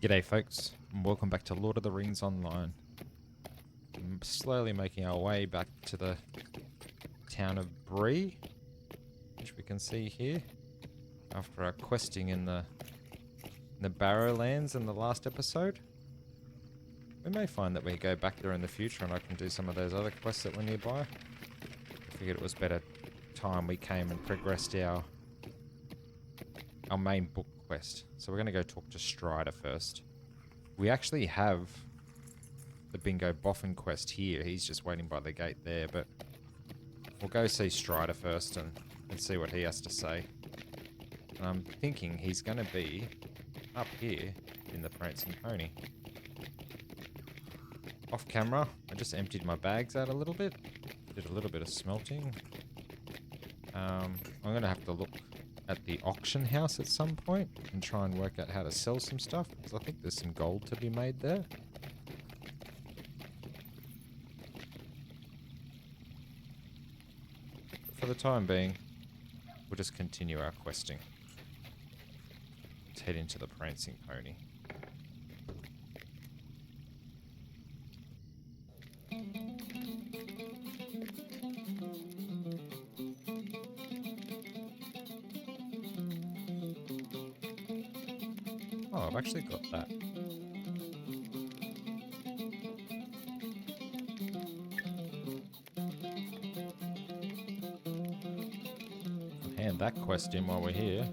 G'day folks, and welcome back to Lord of the Rings Online. I'm slowly making our way back to the town of Bree, which we can see here, after our questing in the Barrowlands in the last episode. We may find that we go back there in the future and I can do some of those other quests that were nearby. I figured it was better time we came and progressed our main book quest. So we're going to go talk to Strider first. We actually have the Bingo Boffin quest here. He's just waiting by the gate there, but we'll go see Strider first and see what he has to say. And I'm thinking he's going to be up here in the Prancing Pony. Off camera, I just emptied my bags out a little bit. Did a little bit of smelting. I'm going to have to look at the auction house at some point and try and work out how to sell some stuff, because I think there's some gold to be made there. But for the time being, we'll just continue our questing. Let's head into the Prancing Pony. Oh, I've actually got that. I'll hand that quest in while we're here.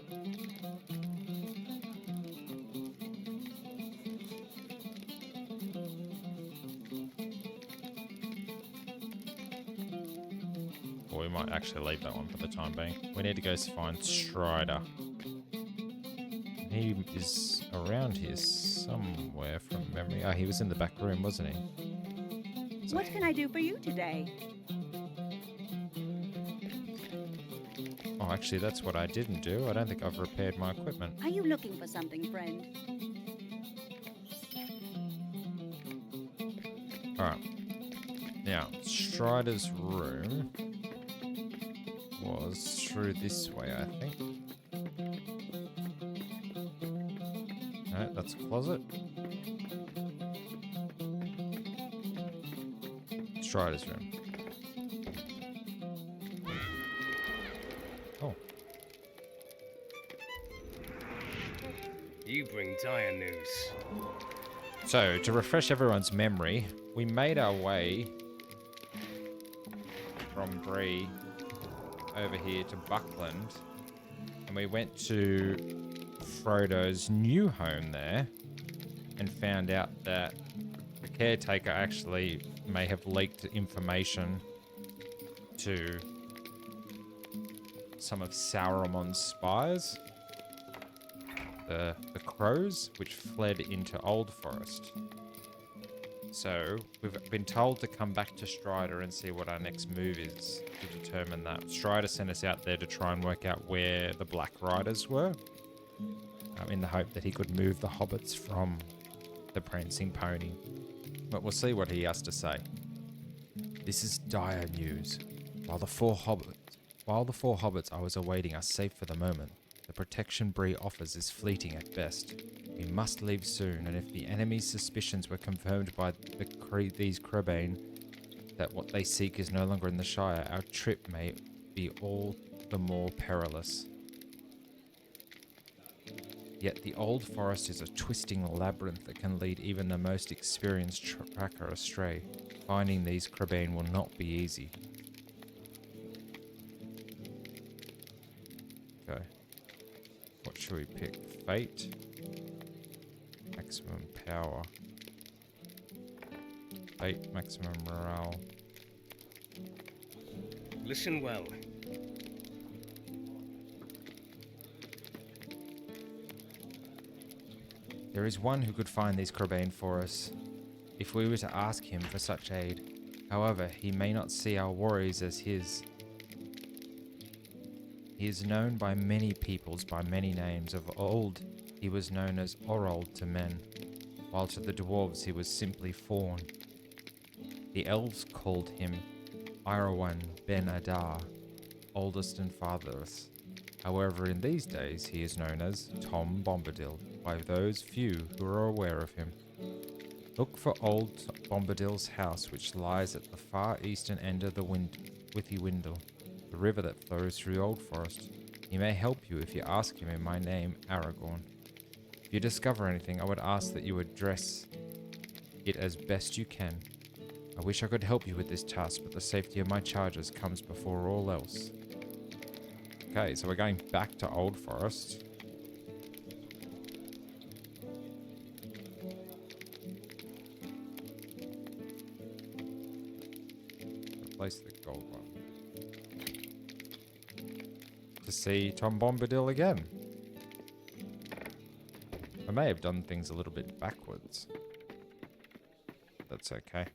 Or we might actually leave that one for the time being. We need to go find Strider. He is around here somewhere from memory. Oh, he was in the back room, wasn't he? So, what can I do for you today? Oh, actually, that's what I didn't do. I don't think I've repaired my equipment. Are you looking for something, friend? Alright. Now, Strider's room was through this way, I think. No, that's a closet. Strider's room. Oh. You bring dire news. So, to refresh everyone's memory, we made our way from Bree over here to Buckland, and we went to Frodo's new home there and found out that the caretaker actually may have leaked information to some of Sauron's spies, the crows, which fled into Old Forest. So we've been told to come back to Strider and see what our next move is to determine that. Strider sent us out there to try and work out where the Black Riders were, in the hope that he could move the hobbits from the Prancing Pony. But we'll see what he has to say. This is dire news. While the four hobbits I was awaiting are safe for the moment, the protection Bree offers is fleeting at best. We must leave soon, and if the enemy's suspicions were confirmed by these crebain that what they seek is no longer in the Shire, our trip may be all the more perilous. Yet the Old Forest is a twisting labyrinth that can lead even the most experienced tracker astray. Finding these crebain will not be easy. Okay. What should we pick? Fate? Maximum power. Fate, maximum morale. Listen well. There is one who could find these crebain for us, if we were to ask him for such aid. However, he may not see our warriors as his. He is known by many peoples by many names. Of old, he was known as Orold to men, while to the dwarves he was simply Fawn. The elves called him Irowan ben Adar, oldest and fatherless. However, in these days he is known as Tom Bombadil. by those few who are aware of him. Look for old Bombadil's house, which lies at the far eastern end of the Withywindle, the river that flows through Old Forest. He may help you if you ask him in my name, Aragorn. If you discover anything, I would ask that you address it as best you can. I wish I could help you with this task, but the safety of my charges comes before all else. Okay, so we're going back to Old Forest. Replace the gold one. To see Tom Bombadil again. I may have done things a little bit backwards. That's okay.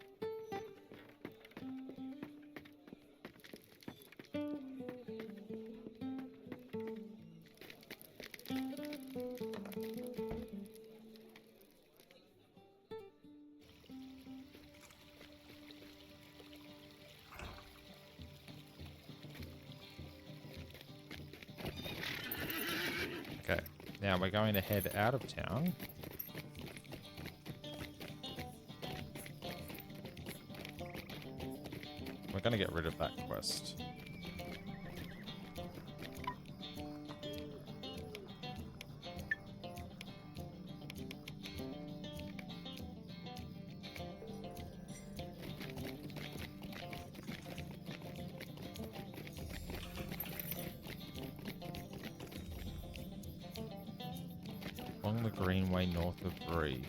Okay, now we're going to head out of town. We're going to get rid of that quest. Along the greenway north of Bree.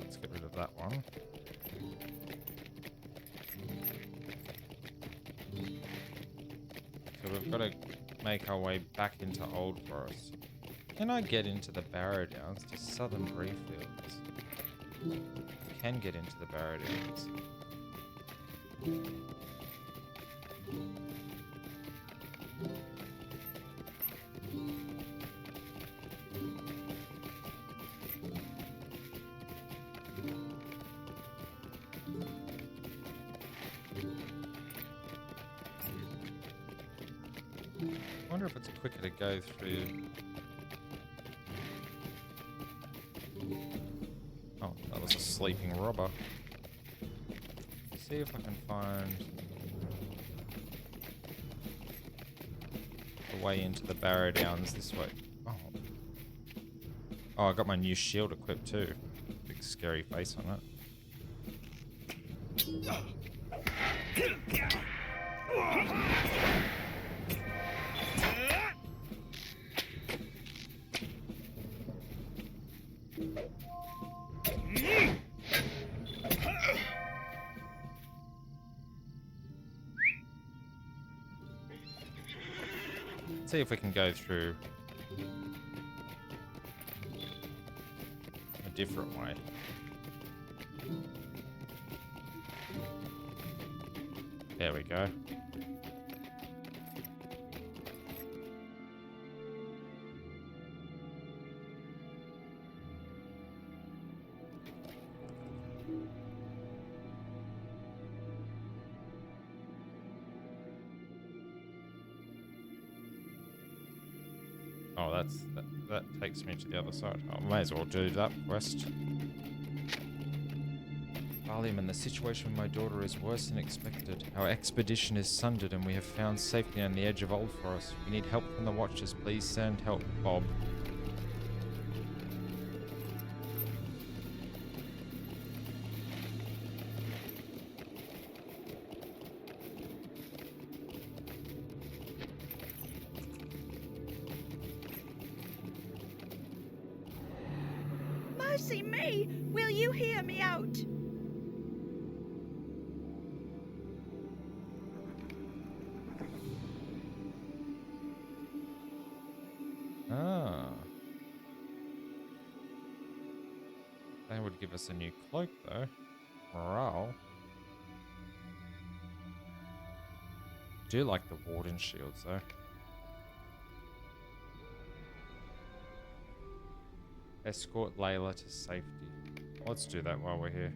Let's get rid of that one. So we've got to make our way back into Old Forest. Can I get into the Barrow Downs to southern Breefields? Can get into the Barrow Downs. I wonder if it's quicker to go through. Oh, that was a sleeping robber. See if I can find the way into the Barrow Downs this way. Oh. Oh, I got my new shield equipped too. Big scary face on it. See if we can go through a different way. There we go. Oh, that takes me to the other side. I may as well do that quest. Valium, the situation with my daughter is worse than expected. Our expedition is sundered and we have found safety on the edge of Old Forest. We need help from the Watchers. Please send help, Bob. Mercy me! Will you hear me out? Ah. They would give us a new cloak, though. Morale. Do like the Warden shields, though. Escort Layla to safety. Let's do that while we're here.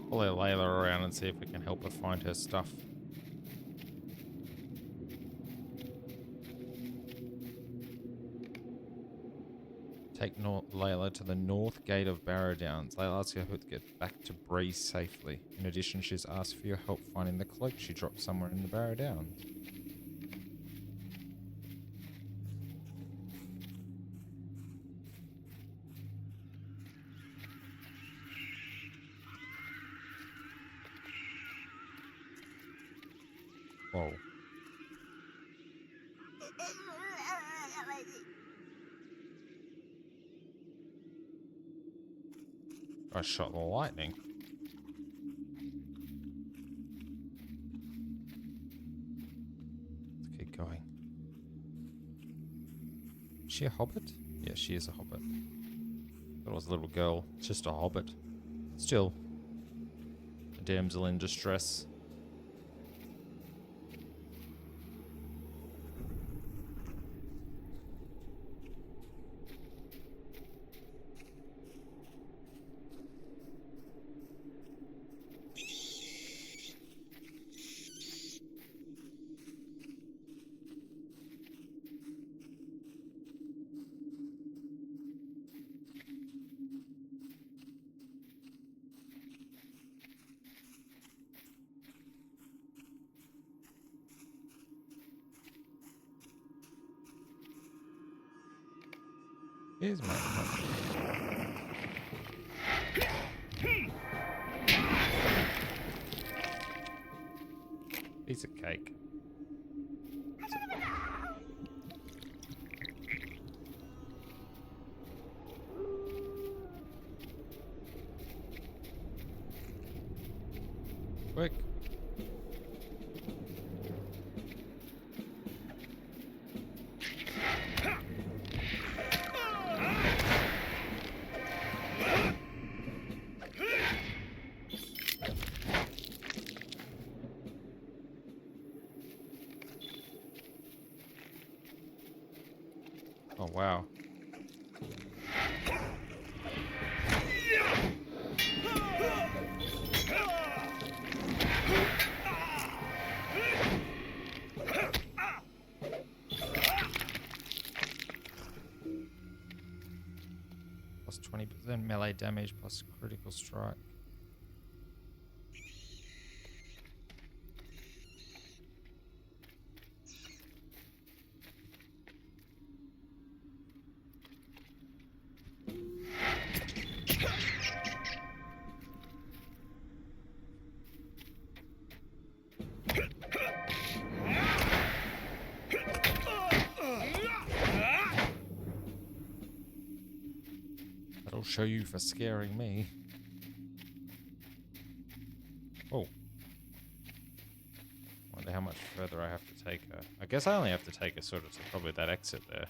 Follow Layla around and see if we can help her find her stuff. Take Layla to the north gate of Barrow Downs. Layla asks her to get back to Bree safely. In addition, she's asked for your help finding the cloak she dropped somewhere in the Barrow Downs. Whoa. I shot the lightning. Let's keep going. Is she a hobbit? Yeah, she is a hobbit. Thought it was a little girl. It's just a hobbit. Still, a damsel in distress. Here's my piece of cake. Quick. Oh, wow. Plus 20% melee damage plus critical strike. That'll show you for scaring me. Oh. Wonder how much further I have to take her. I guess I only have to take her sort of to probably that exit there.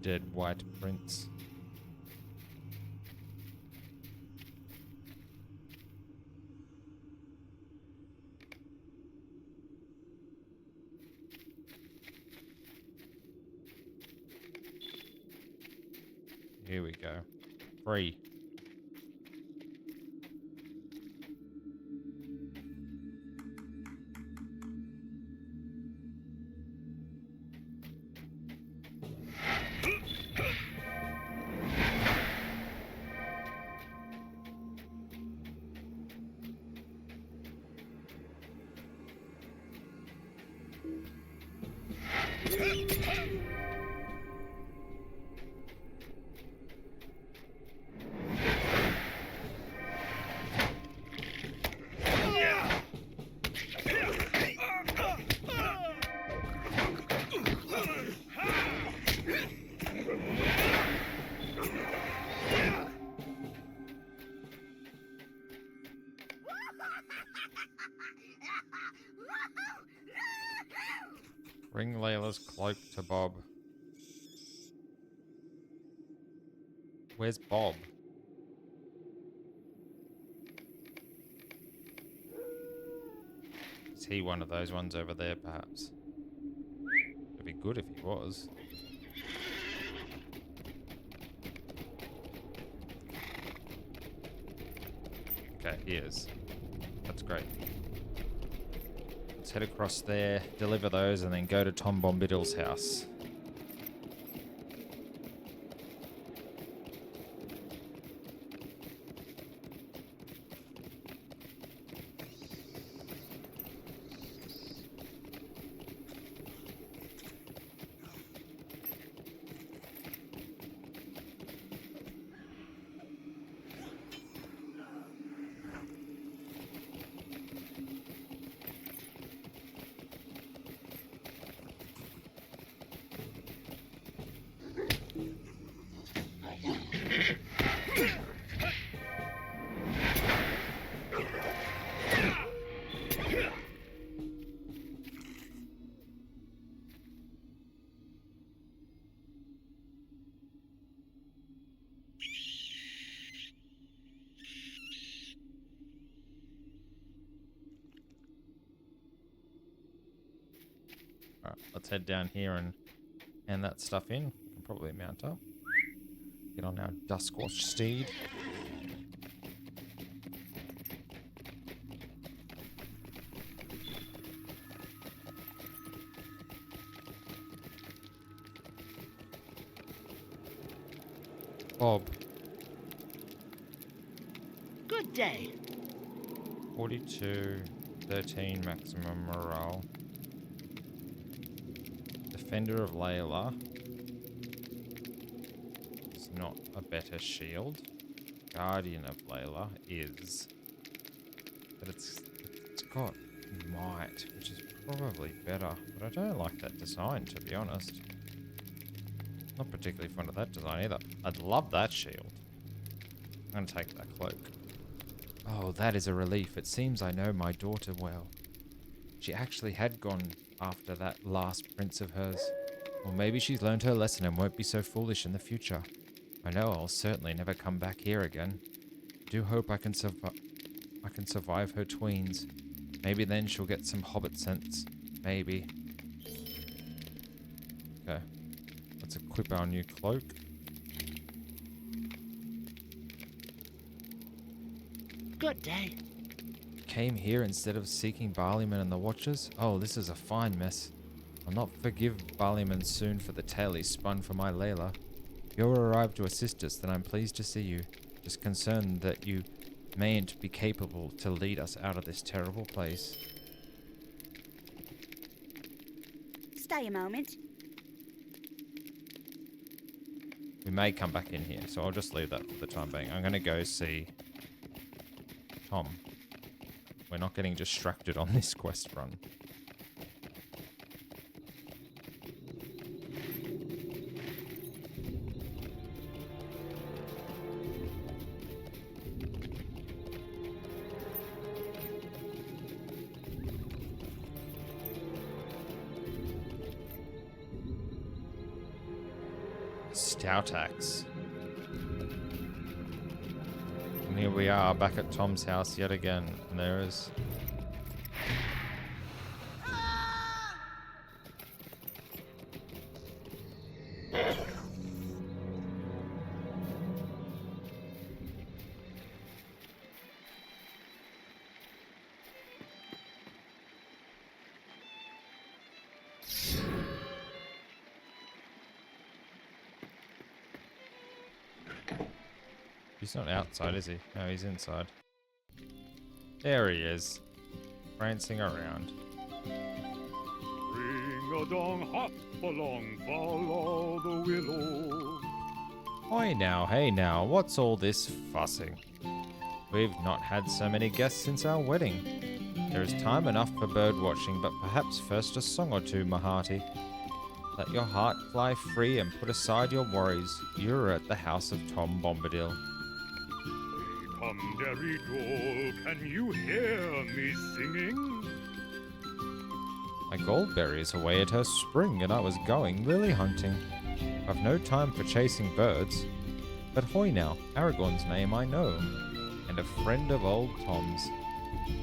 Dead white prince. Here we go. Free. Bring Layla's cloak to Bob. Where's Bob? Is he one of those ones over there, perhaps? It'd be good if he was. Okay, he is. That's great. Let's head across there, deliver those, and then go to Tom Bombadil's house. Alright, let's head down here and hand that stuff in. We can probably mount up. Get on our Duskwatch steed. Bob. Good day. 42, 13 maximum morale. Defender of Layla is not a better shield. Guardian of Layla is. But it's got might, which is probably better. But I don't like that design, to be honest. Not particularly fond of that design either. I'd love that shield. I'm going to take that cloak. Oh, that is a relief. It seems I know my daughter well. She actually had gone after that last prince of hers. Or maybe she's learned her lesson and won't be so foolish in the future. I know I'll certainly never come back here again. Do hope I can survive her tweens. Maybe then she'll get some hobbit sense. Maybe. Okay. Let's equip our new cloak. Good day. Came here instead of seeking Barleyman and the Watchers? Oh, this is a fine mess. I'll not forgive Barleyman soon for the tale he spun for my Layla. You arrived to assist us, then I'm pleased to see you. Just concerned that you mayn't be capable to lead us out of this terrible place. Stay a moment. We may come back in here, so I'll just leave that for the time being. I'm going to go see Tom. We're not getting distracted on this quest run. Stout axe. And here we are back at Tom's house yet again, and there is he's not outside, is he? No, he's inside. There he is, prancing around. Bring Ring-a-dong, hop along, follow the willow. Oi now, hey now, what's all this fussing? We've not had so many guests since our wedding. There is time enough for bird watching, but perhaps first a song or two, my hearty. Let your heart fly free and put aside your worries. You are at the house of Tom Bombadil. Hey, come, Derry Doll, can you hear me singing? My goldberry is away at her spring, and I was going lily hunting. I've no time for chasing birds. But hoy now, Aragorn's name I know, and a friend of old Tom's.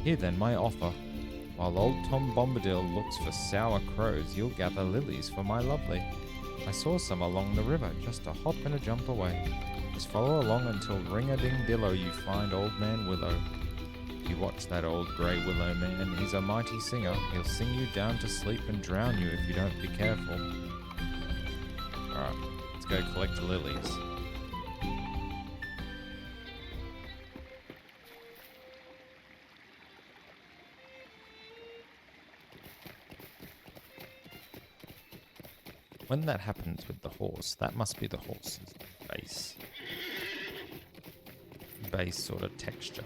Here then my offer. While old Tom Bombadil looks for sour crows, you'll gather lilies for my lovely. I saw some along the river, just a hop and a jump away. Just follow along until ring-a-ding-dillo you find Old Man Willow. You watch that old grey willow man, he's a mighty singer. He'll sing you down to sleep and drown you if you don't be careful. Alright, let's go collect the lilies. When that happens with the horse, that must be the horse's base sort of texture.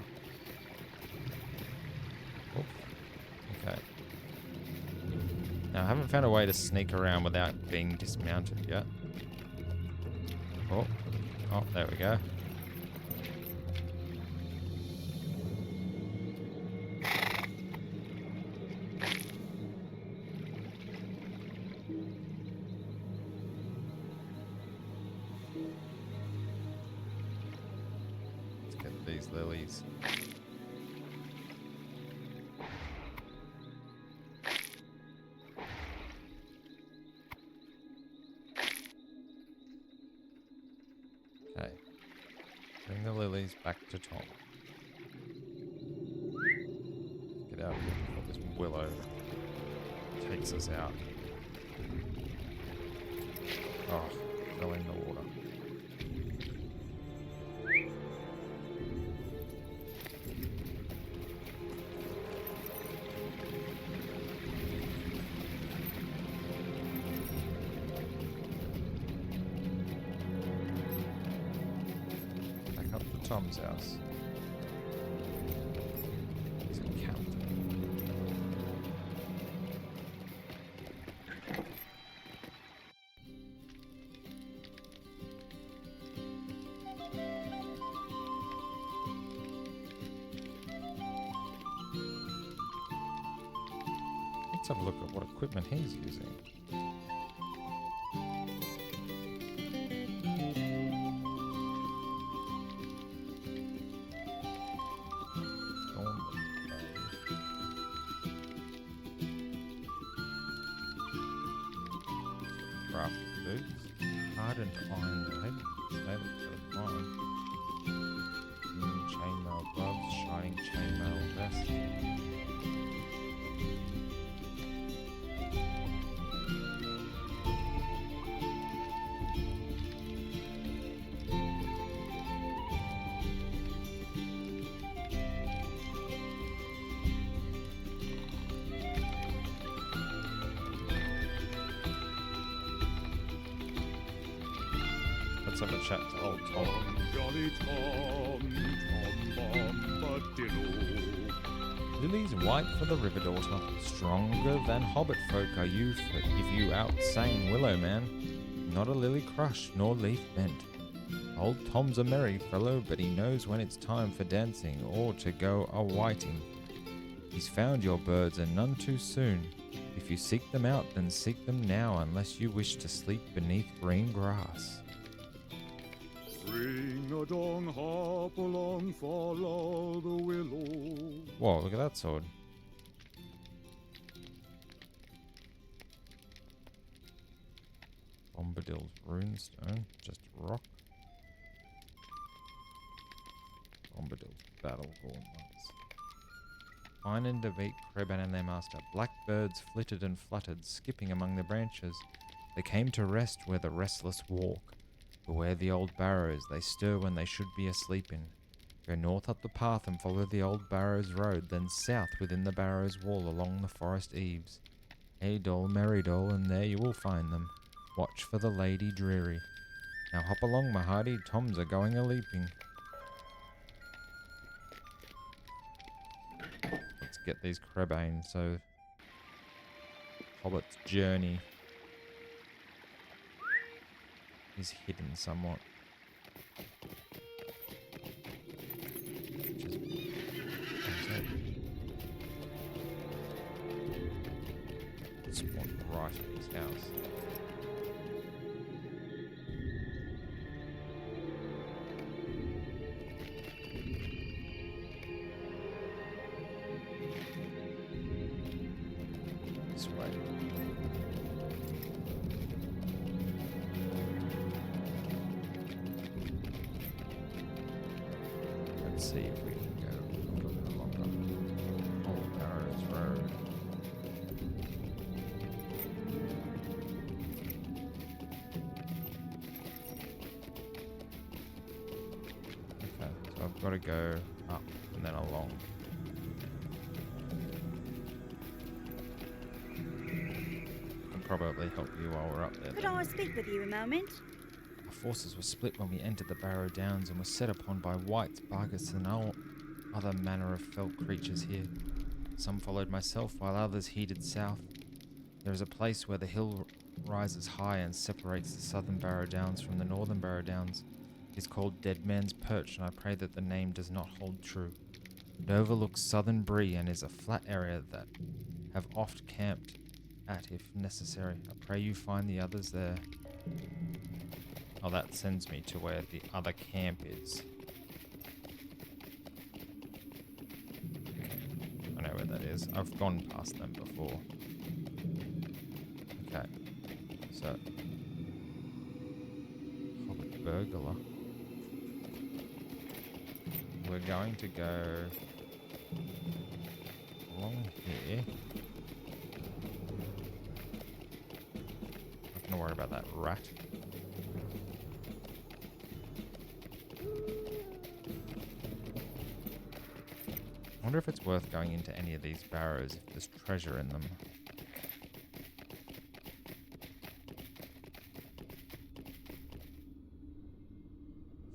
Oh, okay. Now I haven't found a way to sneak around without being dismounted yet. Oh, there we go. These lilies. Okay. Bring the lilies back to Tom. Get out of here before this willow takes us out. Oh, fell in the water. Tom's house. It's a count. Let's have a look at what equipment he's using. Craft boots, hardened iron leg, they look really fine. New chainmail gloves, shining chainmail vest. Let's have a chat to old Tom. Jolly Tom, Tom Bombadil. Lilies white for the river daughter, stronger than hobbit folk are you if you outsang Willow Man. Not a lily crush nor leaf bent. Old Tom's a merry fellow, but he knows when it's time for dancing or to go a-whiting. He's found your birds and none too soon. If you seek them out, then seek them now, unless you wish to sleep beneath green grass. Ring-a-dong, hop along, follow the willow. Whoa, look at that sword. Bombadil's runestone, just rock. Bombadil's battle gauntlets. Fine and beat Creban and their master. Blackbirds flitted and fluttered, skipping among the branches. They came to rest where the restless walk. Beware the old barrows, they stir when they should be asleep in. Go north up the path and follow the old barrows road, then south within the barrows wall along the forest eaves. Hey doll, merry doll, and there you will find them. Watch for the Lady Dreary. Now hop along, my hearty, Toms are going a-leaping. Let's get these crebain so Hobbit's journey is hidden somewhat. Which is... spawned right in his house. This way. Let's see if we can go a little bit longer. Old Barrows Road. Okay, so I've got to go up and then along. Can probably help you while we're up there. Could Then. I speak with you a moment? Our forces were split when we entered the Barrow Downs and were set upon by wights, bargus, and all other manner of fell creatures here. Some followed myself, while others headed south. There is a place where the hill rises high and separates the southern Barrow Downs from the northern Barrow Downs. It is called Dead Man's Perch, and I pray that the name does not hold true. It overlooks southern Bree and is a flat area that have oft camped at if necessary. I pray you find the others there. Oh, that sends me to where the other camp is. I know where that is. I've gone past them before. Okay. So. Hobbit burglar. We're going to go along here. Not going to worry about that rat. I wonder if it's worth going into any of these barrows if there's treasure in them.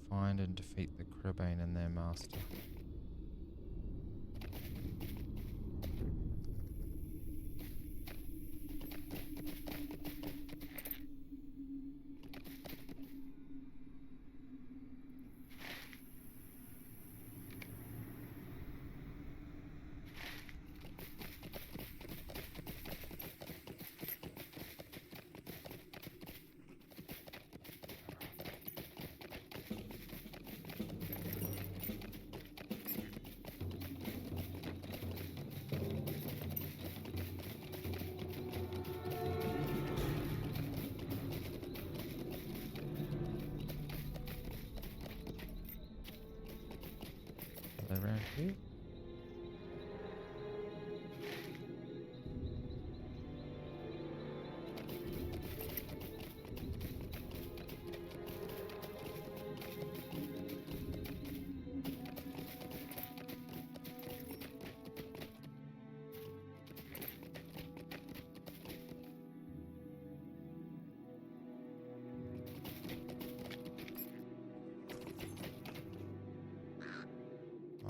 Find and defeat the crebain and their master. Are they around here?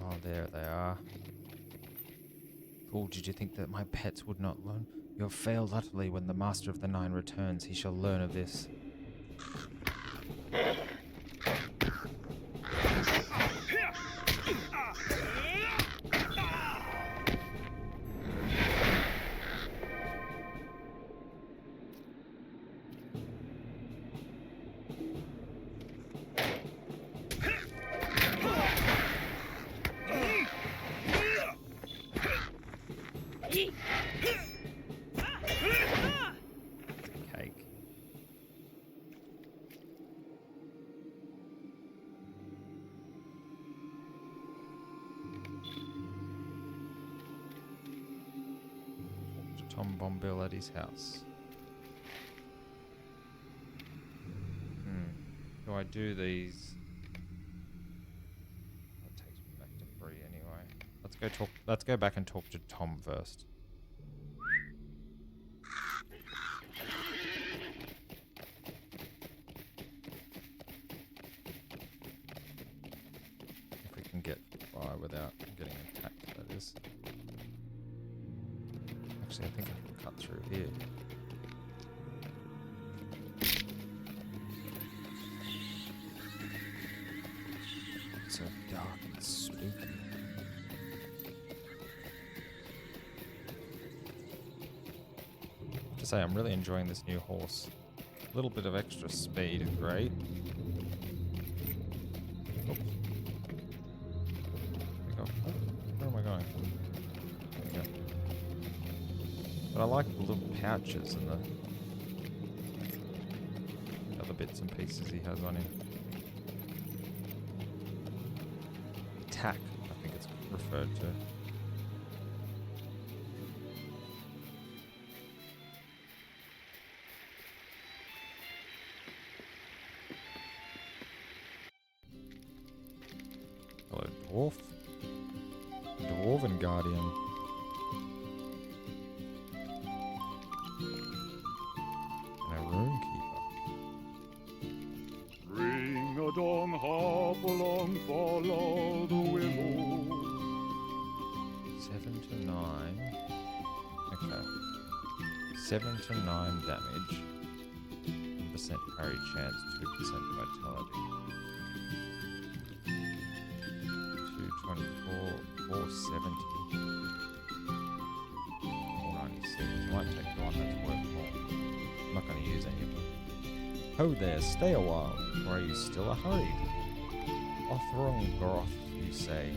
Oh, there they are. Fool, did you think that my pets would not learn? You have failed utterly. When the Master of the Nine returns, he shall learn of this. Cake. To Tom Bombadil at his house. Do I do these? That takes me back to Bree anyway. Let's go back and talk to Tom first. by without getting attacked, that is. Actually, I think I can cut through here. It's so dark and spooky. To say, I'm really enjoying this new horse. A little bit of extra speed, great. Oops. Where am I going? There we go. But I like the little pouches and the other bits and pieces he has on him. Tack, I think it's referred to. Hello, dwarf. Dwarven guardian. And a rune keeper. Ring a dong, hop along, follow the willow. 7 to 9. Okay. 7 to 9 damage. 1% parry chance, 2% vitality. 224, 470. 496. Might take the one that's worth more. I'm not going to use any of them. Ho there, stay a while, or are you still hurried? Othrongroth, you say.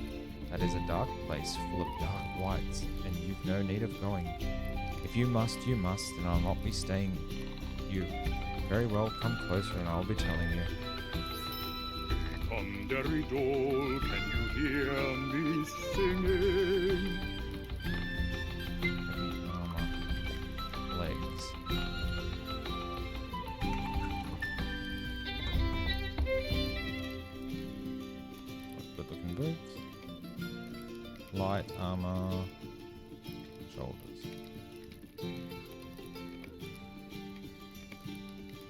That is a dark place full of dark wights, and you've no need of going. If you must, and I'll not be staying you. Very well, come closer and I'll be telling you. Come, Derry Doll, can you hear me singing? Heavy armor. Legs. Good looking boots. Light armor. Shoulders.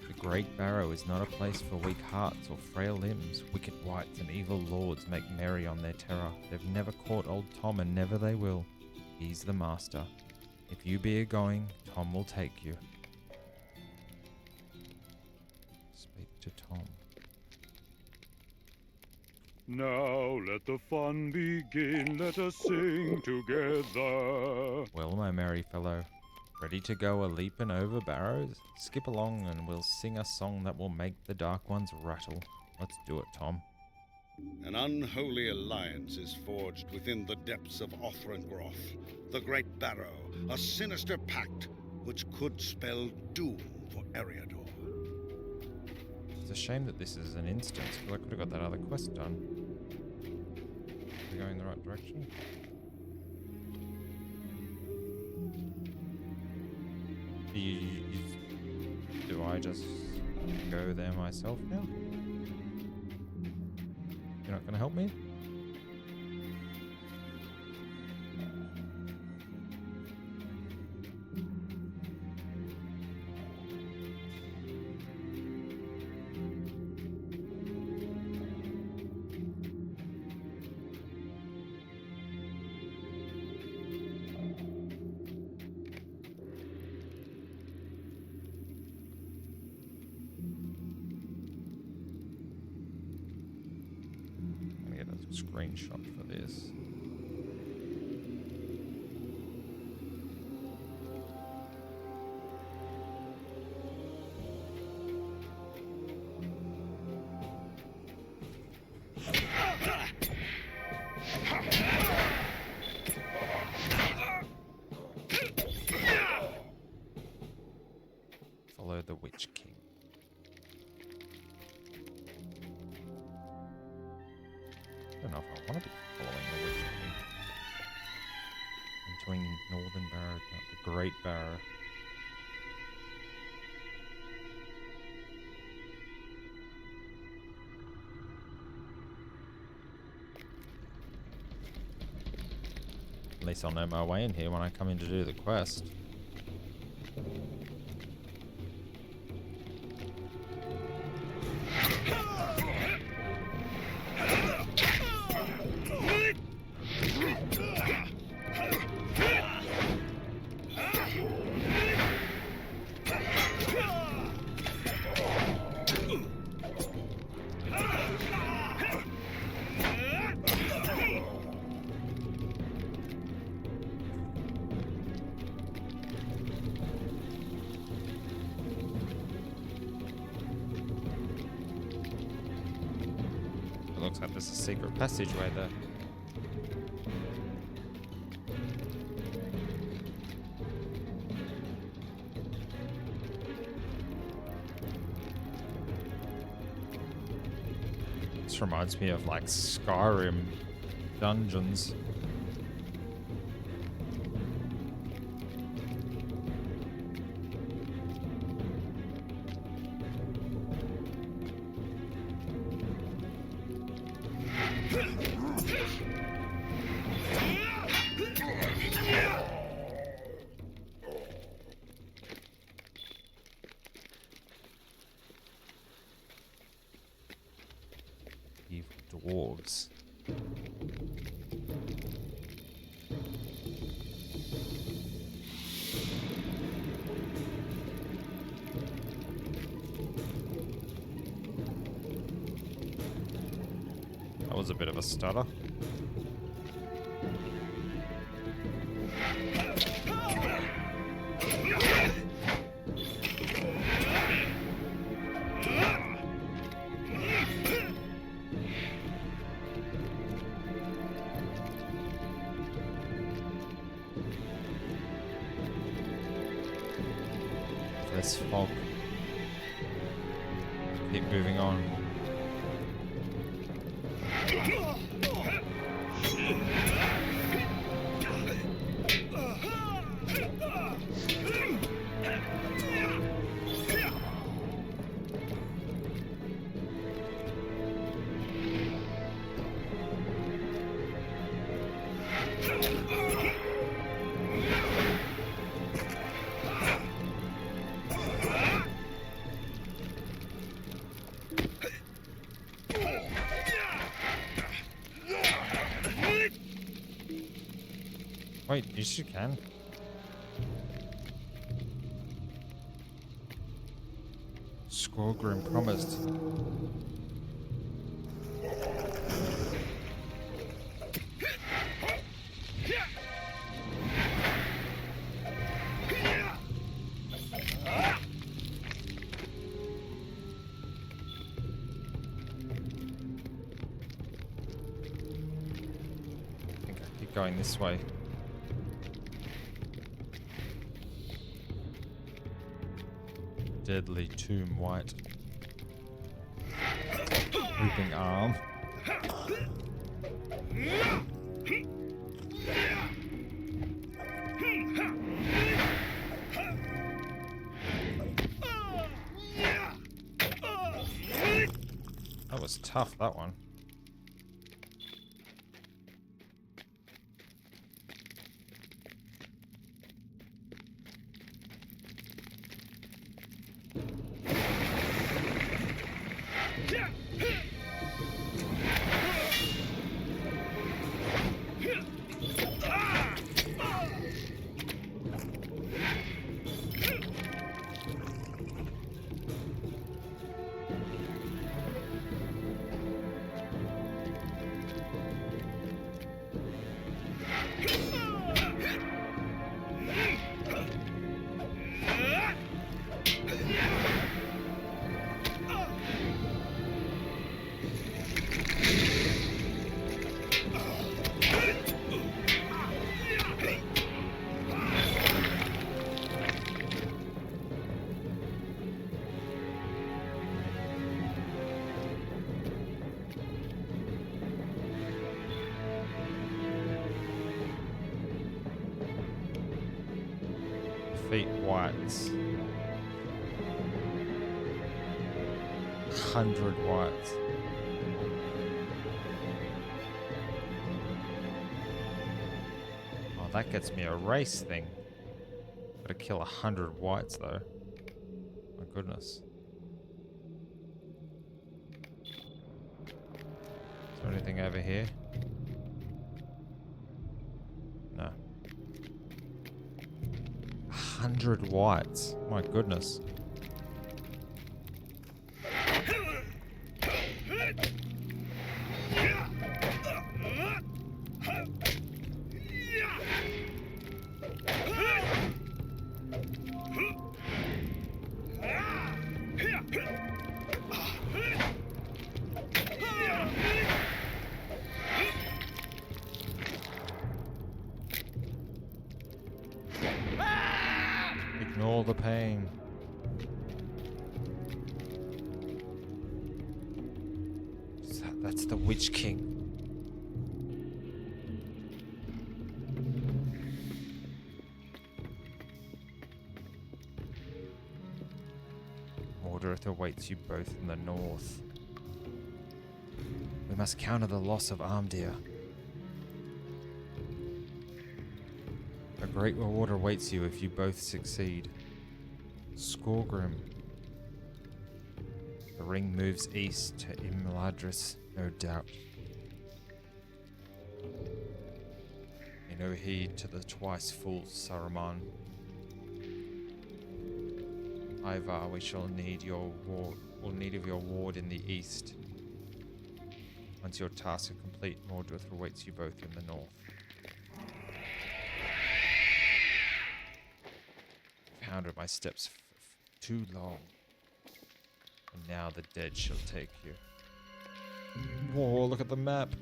The Great Barrow is not a place for weak hearts or frail limbs. Wicked wights and evil lords make merry on their terror. They've never caught old Tom, and never they will. He's the master. If you be a-going, Tom will take you. Speak to Tom. Now let the fun begin, let us sing together. Well, my merry fellow, ready to go a-leaping over barrows? Skip along and we'll sing a song that will make the dark ones rattle. Let's do it, Tom. An unholy alliance is forged within the depths of Othrongroth, the Great Barrow, a sinister pact which could spell doom for Eriador. It's a shame that this is an instance, because I could have got that other quest done. Are we going in the right direction? Do I just go there myself now? You're not going to help me? Screenshot for this. Follow the Witch King. I don't know if I want to be following the Witch King. Entering Northern Barrow, not the Great Barrow. At least I'll know my way in here when I come in to do the quest. looks like there's a secret passageway there. This reminds me of like Skyrim dungeons. Evil dwarves. That was a bit of a stutter. This fog. Keep moving on. Wait, yes you can. Squallgrim promised. I think I keep going this way. Deadly tomb white. Looping arm. That was tough, that one. Feet whites. 100 whites. Oh, that gets me a race thing. Gotta kill 100 whites though. My goodness. Is there anything over here? No. 100 whites. My goodness. all the pain. That's the Witch King. Mordorith awaits you both in the north. We must counter the loss of Armdir. A great reward awaits you if you both succeed. Skorgrim. The ring moves east to Imladris, no doubt. Pay no heed to the twice full Saruman. Ivar, we shall need your ward. We'll need of your ward in the east. Once your tasks are complete, Mordred awaits you both in the north. I've hounded my steps too long, and now the dead shall take you. Whoa, look at the map.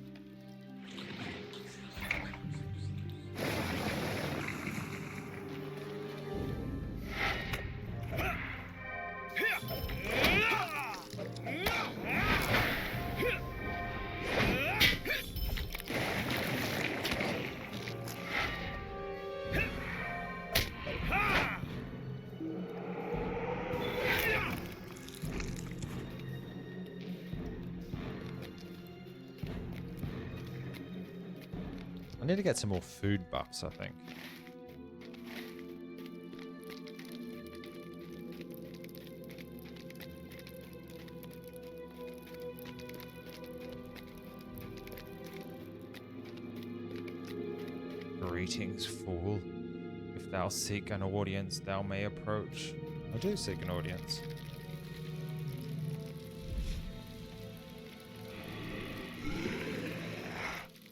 I need to get some more food buffs, I think. Greetings, fool. If thou seek an audience, thou may approach. I do seek an audience.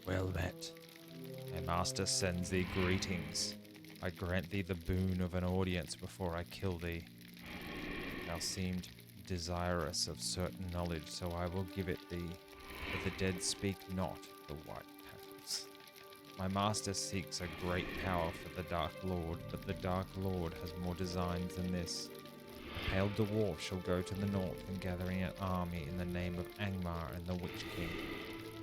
Well met. My master sends thee greetings. I grant thee the boon of an audience before I kill thee. Thou seemed desirous of certain knowledge, so I will give it thee. But the dead speak not, the white tattles. My master seeks a great power for the Dark Lord, but the Dark Lord has more designs than this. A pale dwarf shall go to the north and gathering an army in the name of Angmar and the Witch King.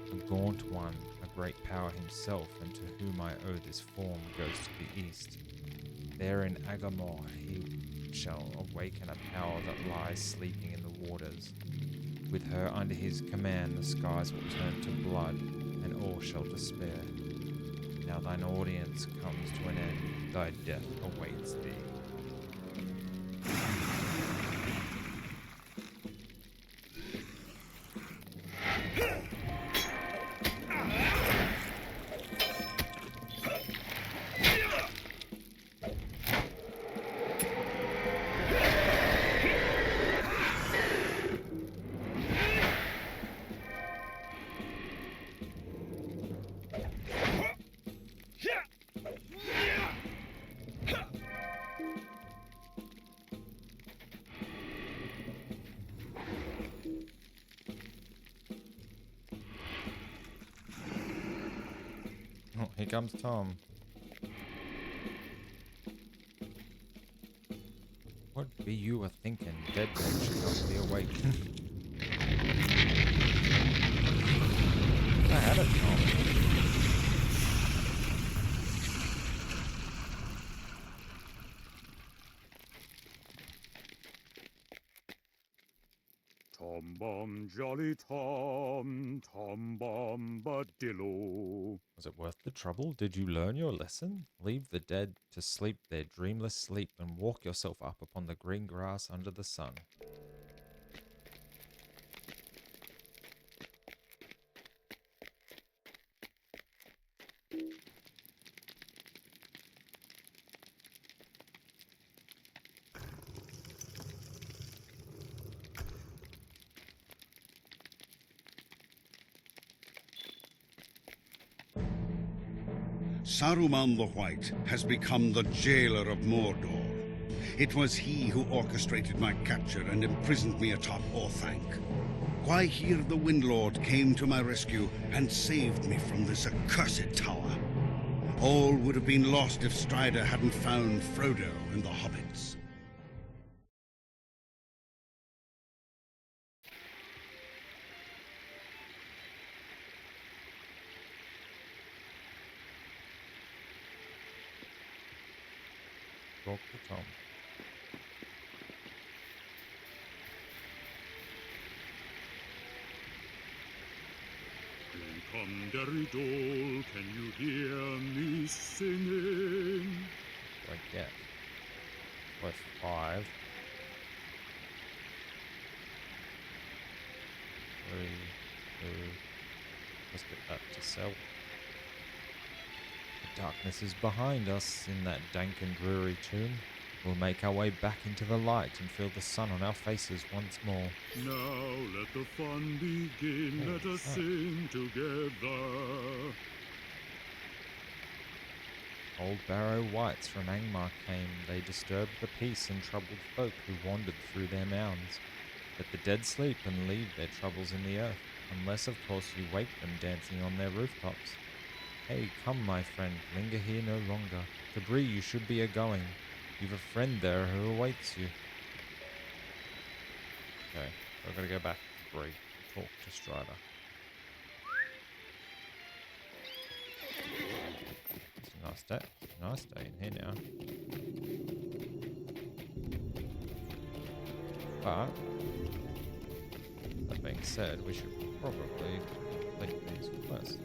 The gaunt one, a great power himself, and to whom I owe this form, goes to the east. There in Agamor he shall awaken a power that lies sleeping in the waters. With her under his command, the skies will turn to blood, and all shall despair. Now thine audience comes to an end, thy death awaits thee. Oh, here comes Tom. What be you a thinking? Dead men should not be awake. I had it, Tom. Tom Bomb Jolly Tom, Tom Bombadillo. Was it worth the trouble? Did you learn your lesson? Leave the dead to sleep their dreamless sleep and walk yourself up upon the green grass under the sun. Saruman the White has become the jailer of Mordor. It was he who orchestrated my capture and imprisoned me atop Orthanc. Gwahir the Windlord came to my rescue and saved me from this accursed tower. All would have been lost if Strider hadn't found Frodo and the hobbits. talk to Tom. Hey, come, Derry Dole, can you hear me singing? What do I get? Worth 5. 3, 2. Let's get that to sell. The darkness is behind us in that dank and dreary tomb. We'll make our way back into the light and feel the sun on our faces once more. Now let the fun begin, Oh, let us what's that? sing together. Old Barrow Whites from Angmar came. They disturbed the peace and troubled folk who wandered through their mounds. Let the dead sleep and leave their troubles in the earth, unless of course you wake them dancing on their rooftops. Hey, come my friend, linger here no longer. To Bree you should be a-going. You've a friend there who awaits you. Okay, so I've got to go back to Bree, talk to Strider. It's a nice day in here now. But that being said, we should probably complete these quests.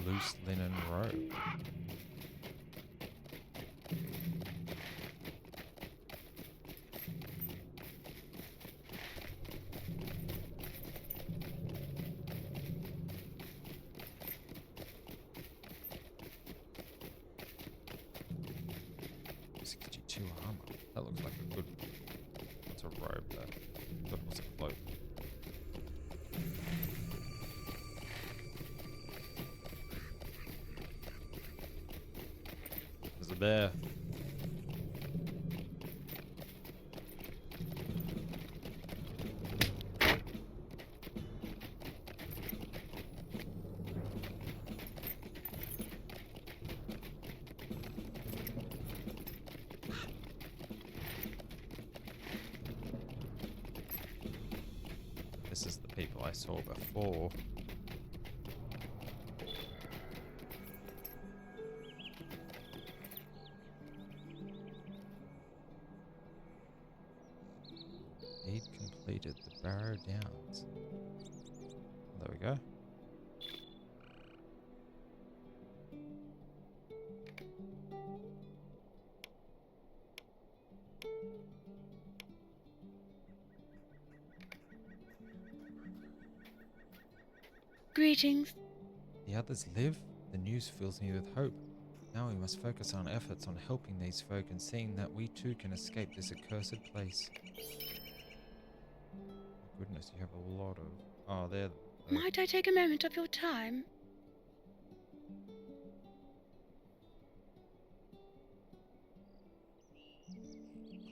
Loose linen robe. $62 armor. That looks like a good. What's a robe though? But what's a cloak? There's a bear. This is the people I saw before. He'd completed the Barrow Downs. There we go. Greetings. The others live? The news fills me with hope. Now we must focus our efforts on helping these folk and seeing that we too can escape this accursed place. Goodness, you have a lot of... Oh, they're... Might I take a moment of your time?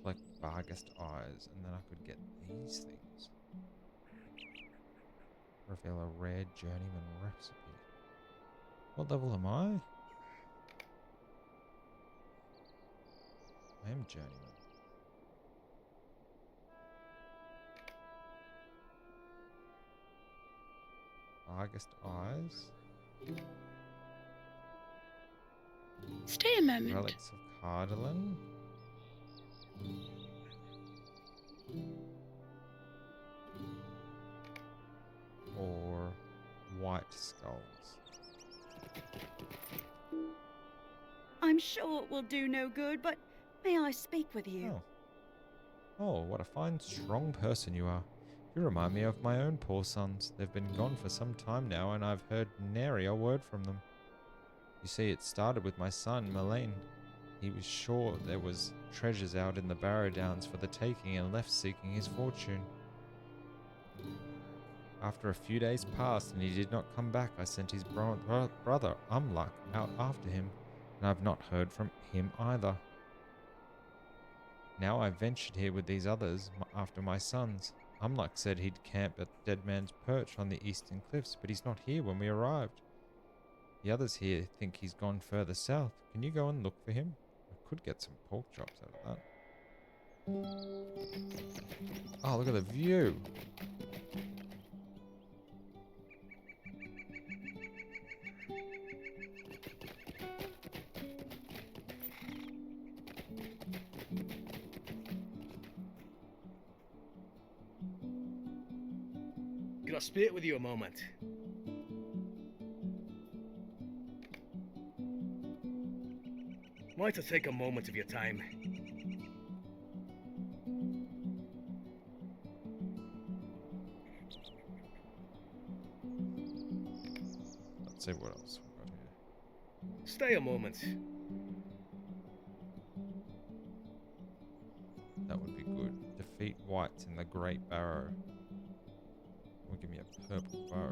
Collect Barghest eyes, and then I could get these things. Reveal a rare journeyman recipe. What level am I? I am journeyman. Barghest eyes. Stay a moment. Relics of Cardalin. Or white skulls. I'm sure it will do no good, but may I speak with you? Oh, what a fine, strong person you are. You remind me of my own poor sons. They've been gone for some time now, and I've heard nary a word from them. You see, it started with my son, Mullane. He was sure there was treasures out in the Barrow Downs for the taking and left seeking his fortune. After a few days passed and he did not come back, I sent his brother Umluck out after him, and I have not heard from him either. Now I ventured here with these others after my sons. Umluck said he'd camp at Dead Man's Perch on the eastern cliffs, but he's not here when we arrived. The others here think he's gone further south. Can you go and look for him? I could get some pork chops out of that. Oh, look at the view. Could I speak with you a moment? Might I take a moment of your time? Let's see what else we've got here. Stay a moment. That would be good. Defeat whites in the Great Barrow. Will give me a purple bow.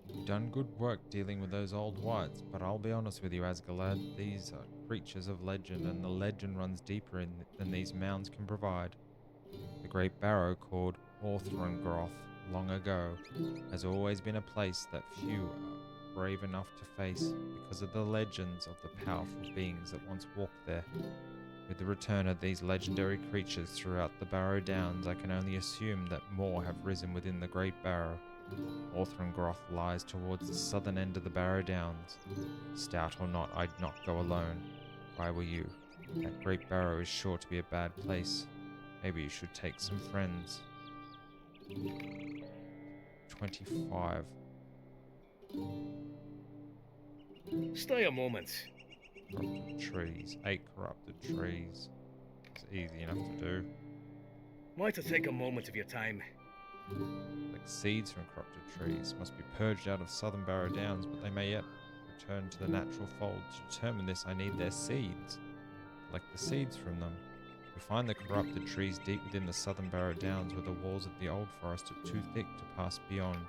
You've done good work dealing with those old whites, but I'll be honest with you, Asgalad, these are creatures of legend, and the legend runs deeper than these mounds can provide. The Great Barrow, called Orthrongroth long ago, has always been a place that few are brave enough to face because of the legends of the powerful beings that once walked there. With the return of these legendary creatures throughout the Barrow Downs, I can only assume that more have risen within the Great Barrow. Orthrongroth lies towards the southern end of the Barrow Downs. Stout or not, I'd not go alone. If I were you, that Great Barrow is sure to be a bad place. Maybe you should take some friends. 25. Stay a moment. Corrupted trees. 8 corrupted trees. It's easy enough to do. Might I take a moment of your time? Like seeds from corrupted trees must be purged out of southern Barrow Downs, but they may yet return to the natural fold. To determine this, I need their seeds. Collect the seeds from them. We find the corrupted trees deep within the southern Barrow Downs, where the walls of the old forest are too thick to pass beyond.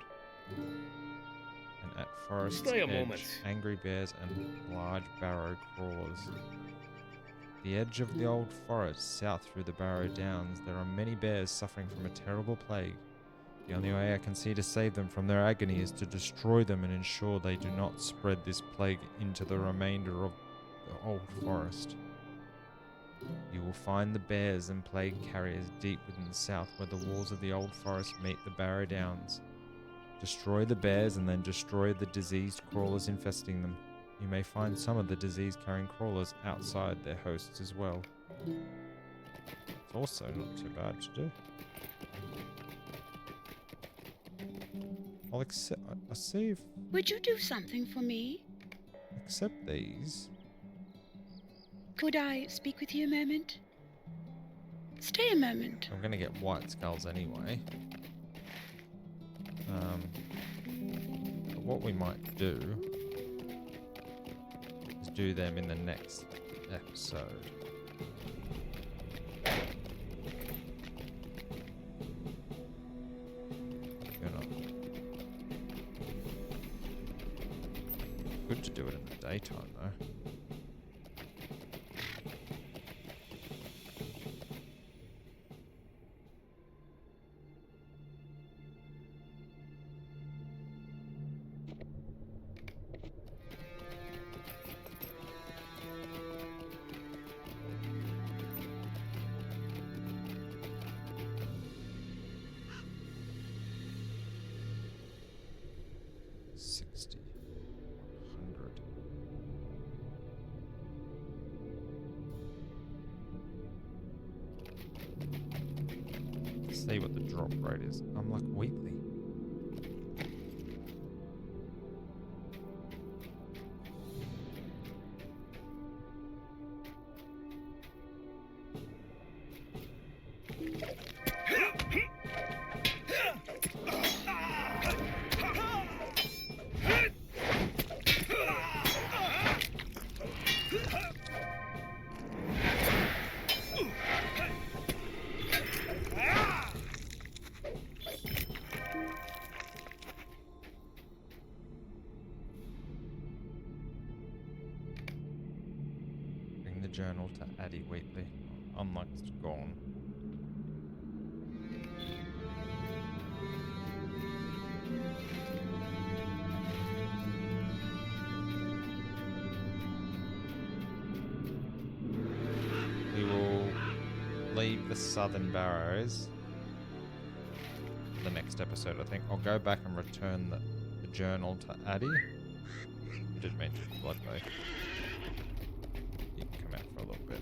And at forest's Stay a edge, moment. angry bears and large barrow crawlers. The edge of the old forest, south through the Barrow Downs, there are many bears suffering from a terrible plague. The only way I can see to save them from their agony is to destroy them and ensure they do not spread this plague into the remainder of the old forest. You will find the bears and plague carriers deep within the south, where the walls of the old forest meet the Barrow Downs. Destroy the bears and then destroy the diseased crawlers infesting them. You may find some of the disease-carrying crawlers outside their hosts as well. It's also not too bad to do. I'll see if Would you do something for me? accept these. Could I speak with you a moment? Stay a moment. I'm gonna get white skulls anyway. But what we might do is do them in the next episode. Good to do it in the daytime though. See what the drop rate is. I'm like weekly. journal to Addie Wheatley. Unlike it's gone. We will leave the Southern Barrows for the next episode, I think. I'll go back and return the journal to Addie. I did mention Blood Bay. You can come out for a little bit.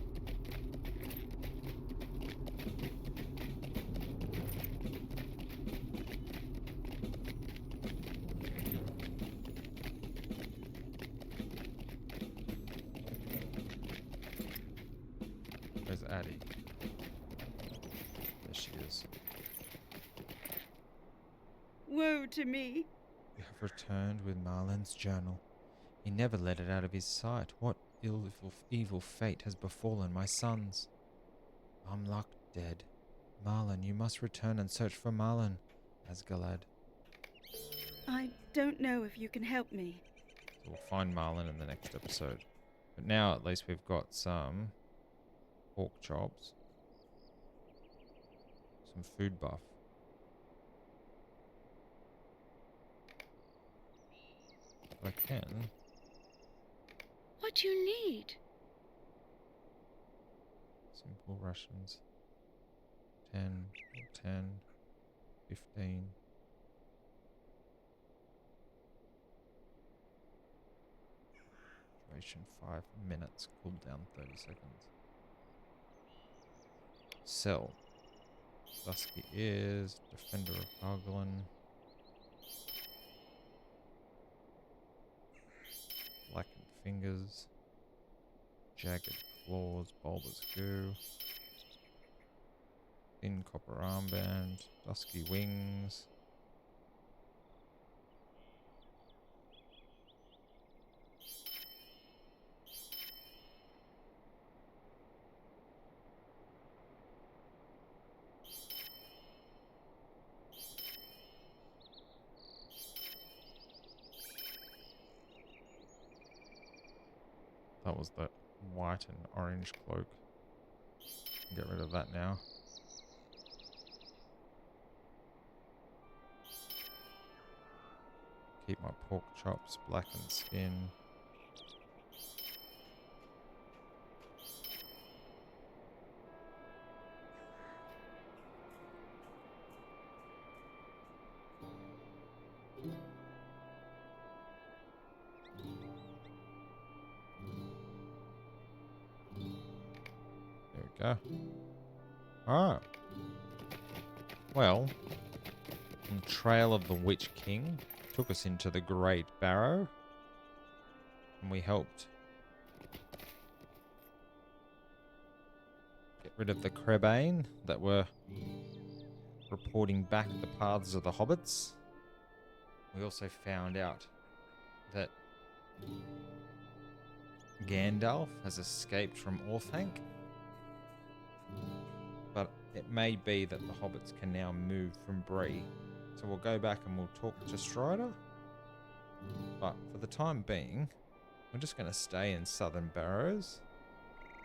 Where's Addie? There she is. Woe to me. You have returned with Marlin's journal. He never let it out of his sight. What evil fate has befallen my sons? Amlak dead. Marlin, you must return and search for Marlin, Asgalad. I don't know if you can help me. So we'll find Marlin in the next episode. But now at least we've got some pork chops. Some food buff. I can. What do you need? Simple rations. 10, 10, 15. Duration 5 minutes. Cooldown 30 seconds. Sell. Dusky Ears. Defender of Argolin. Blackened Fingers. Jagged Claws. Bulbous Goo. Thin Copper Armband. Dusky Wings. That was the white and orange cloak. Get rid of that now. Keep my pork chops, blackened skin. There we go. Alright. Well, on Trail of the Witch King took us into the Great Barrow, and we helped get rid of the crebain that were reporting back the paths of the hobbits. We also found out that Gandalf has escaped from Orthanc, but it may be that the hobbits can now move from Bree. So we'll go back and we'll talk to Strider. But for the time being, we're just going to stay in Southern Barrows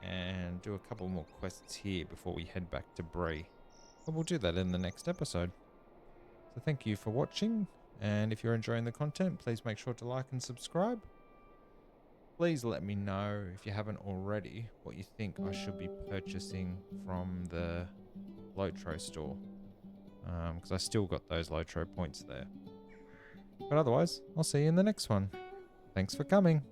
and do a couple more quests here before we head back to Bree. But we'll do that in the next episode. So thank you for watching, and if you're enjoying the content, please make sure to like and subscribe. Please let me know, if you haven't already, what you think I should be purchasing from the LOTRO store. Because I still got those LOTRO points there. But otherwise, I'll see you in the next one. Thanks for coming.